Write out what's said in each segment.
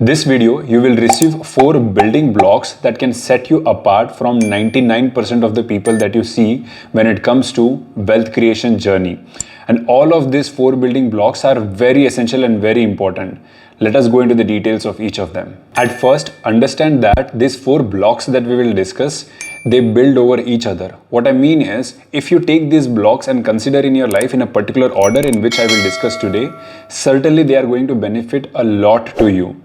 This video, you will receive 4 building blocks that can set you apart from 99% of the people that you see when it comes to wealth creation journey. And all of these 4 building blocks are very essential and very important. Let us go into the details of each of them. At first, understand that these 4 blocks that we will discuss, they build over each other. What I mean is, if you take these blocks and consider in your life in a particular order in which I will discuss today, certainly they are going to benefit a lot to you.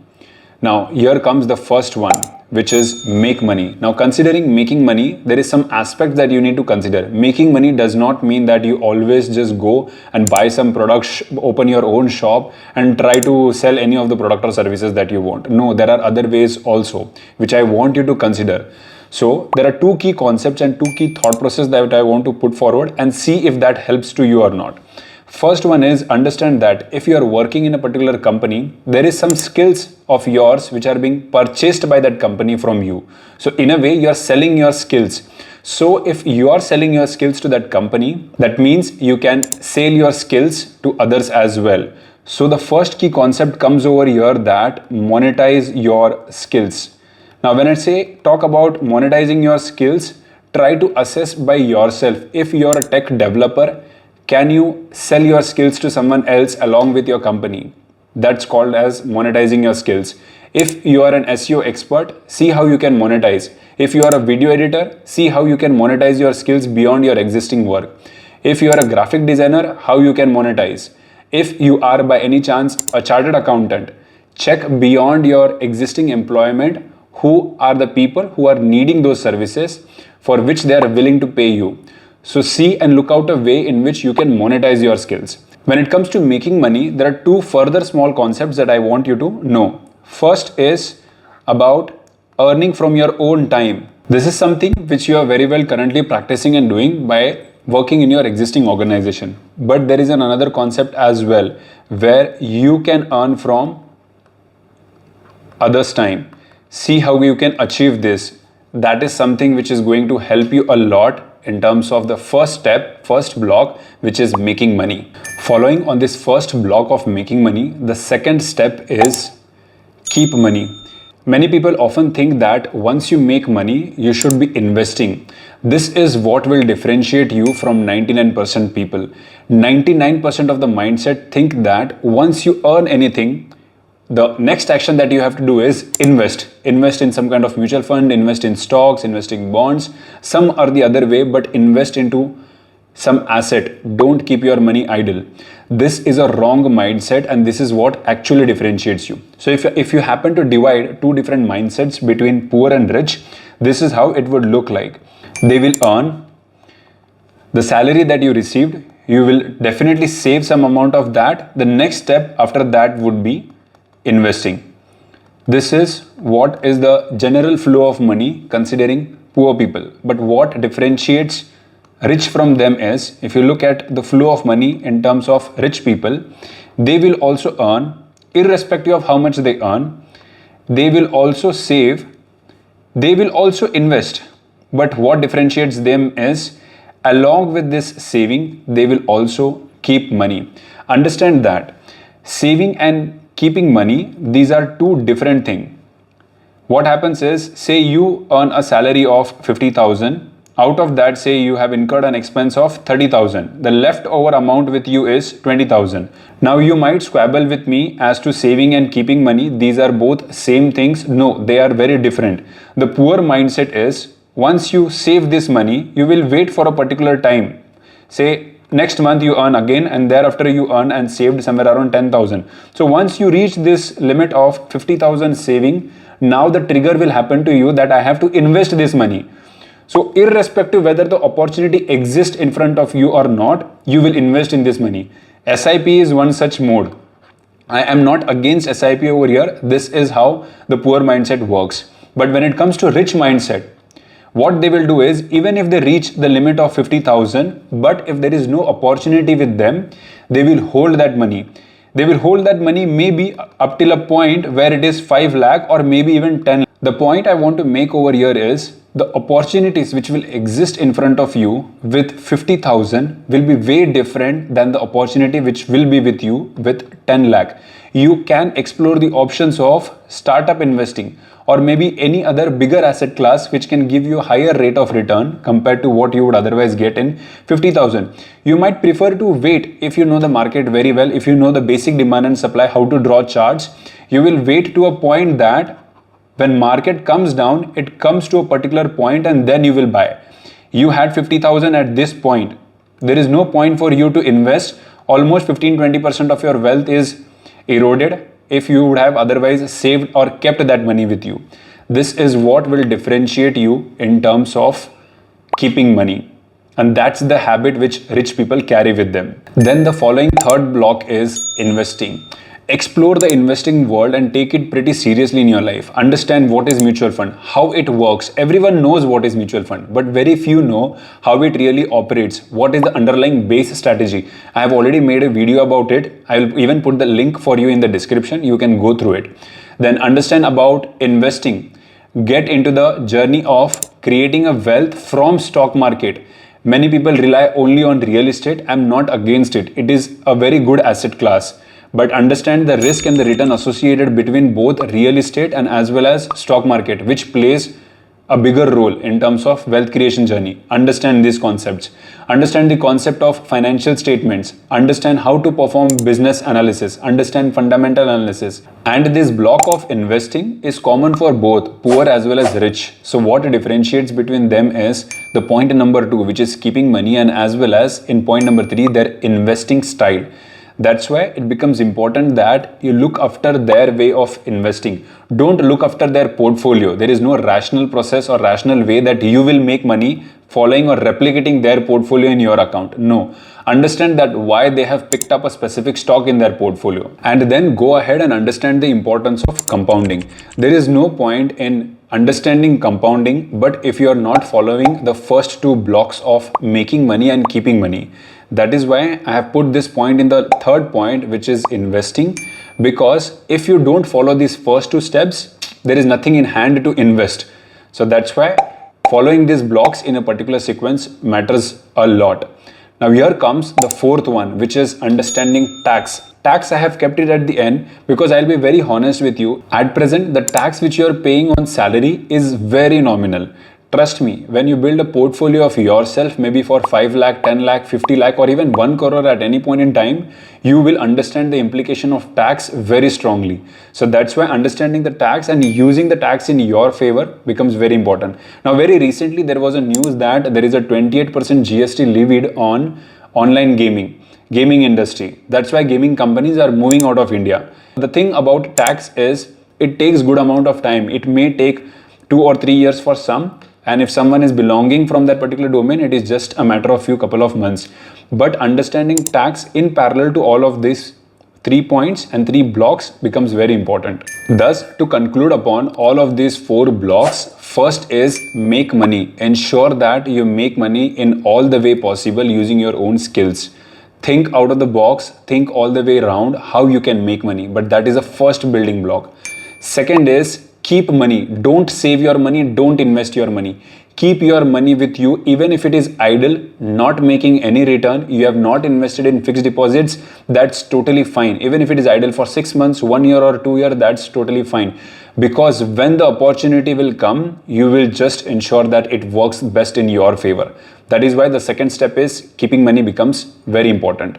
Now, here comes the first one, which is make money. Now, considering making money, there is some aspect that you need to consider. Making money does not mean that you always just go and buy some products, open your own shop and try to sell any of the product or services that you want. No, there are other ways also, which I want you to consider. So, there are 2 key concepts and 2 key thought process that I want to put forward and see if that helps to you or not. First one is understand that if you are working in a particular company, there is some skills of yours which are being purchased by that company from you. So in a way, you are selling your skills. So if you are selling your skills to that company, that means you can sell your skills to others as well. So the first key concept comes over here, that monetize your skills. Now when I say talk about monetizing your skills, try to assess by yourself. If you are a tech developer, can you sell your skills to someone else along with your company? That's called as monetizing your skills. If you are an SEO expert, see how you can monetize. If you are a video editor, see how you can monetize your skills beyond your existing work. If you are a graphic designer, how you can monetize. If you are by any chance a chartered accountant, check beyond your existing employment who are the people who are needing those services for which they are willing to pay you. So see and look out a way in which you can monetize your skills. When it comes to making money, there are 2 further small concepts that I want you to know. First is about earning from your own time. This is something which you are very well currently practicing and doing by working in your existing organization. But there is another concept as well where you can earn from others' time. See how you can achieve this. That is something which is going to help you a lot in terms of the first step, first block, which is making money. Following on this first block of making money, the second step is keep money. Many people often think that once you make money, you should be investing. This is what will differentiate you from 99% people. 99% of the mindset think that once you earn anything, the next action that you have to do is invest. Invest in some kind of mutual fund, invest in stocks, invest in bonds. Some are the other way, but invest into some asset. Don't keep your money idle. This is a wrong mindset and this is what actually differentiates you. So if you happen to divide 2 different mindsets between poor and rich, this is how it would look like. They will earn the salary that you received. You will definitely save some amount of that. The next step after that would be investing. This is what is the general flow of money considering poor people. But what differentiates rich from them is, if you look at the flow of money in terms of rich people, they will also earn irrespective of how much they earn. They will also save. They will also invest. But what differentiates them is, along with this saving, they will also keep money. Understand that saving and keeping money, these are 2 different things. What happens is, say you earn a salary of 50,000. Out of that, say you have incurred an expense of 30,000. The leftover amount with you is 20,000. Now you might squabble with me as to saving and keeping money. These are both same things. No, they are very different. The poor mindset is, once you save this money, you will wait for a particular time. Say next month you earn again and thereafter you earn and saved somewhere around 10,000. So once you reach this limit of 50,000 saving, now the trigger will happen to you that I have to invest this money. So irrespective whether the opportunity exists in front of you or not, you will invest in this money. SIP is one such mode. I am not against SIP over here. This is how the poor mindset works. But when it comes to rich mindset, what they will do is, even if they reach the limit of 50,000, but if there is no opportunity with them, they will hold that money. They will hold that money maybe up till a point where it is 5 lakh or maybe even 10 lakh. The point I want to make over here is, the opportunities which will exist in front of you with 50,000 will be way different than the opportunity which will be with you with 10 lakh. You can explore the options of startup investing or maybe any other bigger asset class which can give you a higher rate of return compared to what you would otherwise get in 50,000. You might prefer to wait if you know the market very well, if you know the basic demand and supply, how to draw charts. You will wait to a point that when market comes down, it comes to a particular point and then you will buy. You had 50,000 at this point. There is no point for you to invest. Almost 15-20% of your wealth is eroded if you would have otherwise saved or kept that money with you. This is what will differentiate you in terms of keeping money. And that's the habit which rich people carry with them. Then the following third block is investing. Explore the investing world and take it pretty seriously in your life. Understand what is mutual fund, how it works. Everyone knows what is mutual fund, but very few know how it really operates. What is the underlying base strategy? I have already made a video about it. I will even put the link for you in the description. You can go through it. Then understand about investing. Get into the journey of creating a wealth from stock market. Many people rely only on real estate. I'm not against it. It is a very good asset class. But understand the risk and the return associated between both real estate and as well as stock market, which plays a bigger role in terms of wealth creation journey. Understand these concepts. Understand the concept of financial statements. Understand how to perform business analysis. Understand fundamental analysis. And this block of investing is common for both poor as well as rich. So what differentiates between them is the point number 2, which is keeping money, and as well as in point number 3, their investing style. That's why it becomes important that you look after their way of investing. Don't look after their portfolio. There is no rational process or rational way that you will make money following or replicating their portfolio in your account. No. Understand that why they have picked up a specific stock in their portfolio. And then go ahead and understand the importance of compounding. There is no point in understanding compounding, but if you are not following the first 2 blocks of making money and keeping money. That is why I have put this point in the third point, which is investing, because if you don't follow these first 2 steps, there is nothing in hand to invest. So that's why following these blocks in a particular sequence matters a lot. Now here comes the fourth one, which is understanding tax. Tax, I have kept it at the end because I'll be very honest with you. At present, the tax which you are paying on salary is very nominal. Trust me, when you build a portfolio of yourself, maybe for 5 lakh, 10 lakh, 50 lakh, or even 1 crore at any point in time, you will understand the implication of tax very strongly. So that's why understanding the tax and using the tax in your favor becomes very important. Now, very recently, there was a news that there is a 28% GST levied on online gaming industry. That's why gaming companies are moving out of India. The thing about tax is it takes good amount of time. It may take 2 or 3 years for some. And if someone is belonging from that particular domain, it is just a matter of couple of months. But understanding tax in parallel to all of these 3 points and 3 blocks becomes very important. Thus, to conclude upon all of these 4 blocks, first is make money. Ensure that you make money in all the way possible using your own skills. Think out of the box, think all the way around how you can make money. But that is the first building block. Second is keep money. Don't save your money. Don't invest your money. Keep your money with you, even if it is idle, not making any return. You have not invested in fixed deposits. That's totally fine. Even if it is idle for 6 months, 1 year or 2 years, that's totally fine. Because when the opportunity will come, you will just ensure that it works best in your favor. That is why the second step is keeping money becomes very important.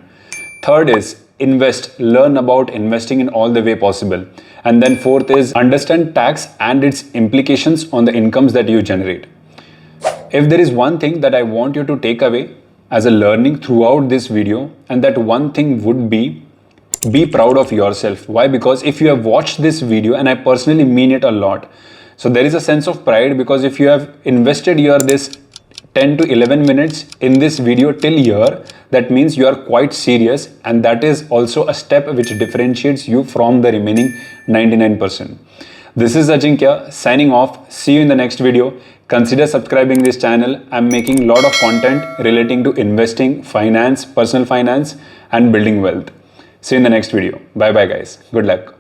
Third is invest, learn about investing in all the way possible. And then fourth is understand tax and its implications on the incomes that you generate. If there is one thing that I want you to take away as a learning throughout this video, and that one thing would be proud of yourself. Why? Because if you have watched this video, and I personally mean it a lot, so there is a sense of pride, because if you have invested this 10 to 11 minutes in this video till here, that means you are quite serious, and that is also a step which differentiates you from the remaining 99%. This is Ajinkya signing off. See you in the next video. Consider subscribing this channel. I'm making a lot of content relating to investing, finance, personal finance, and building wealth. See you in the next video. Bye bye guys. Good luck.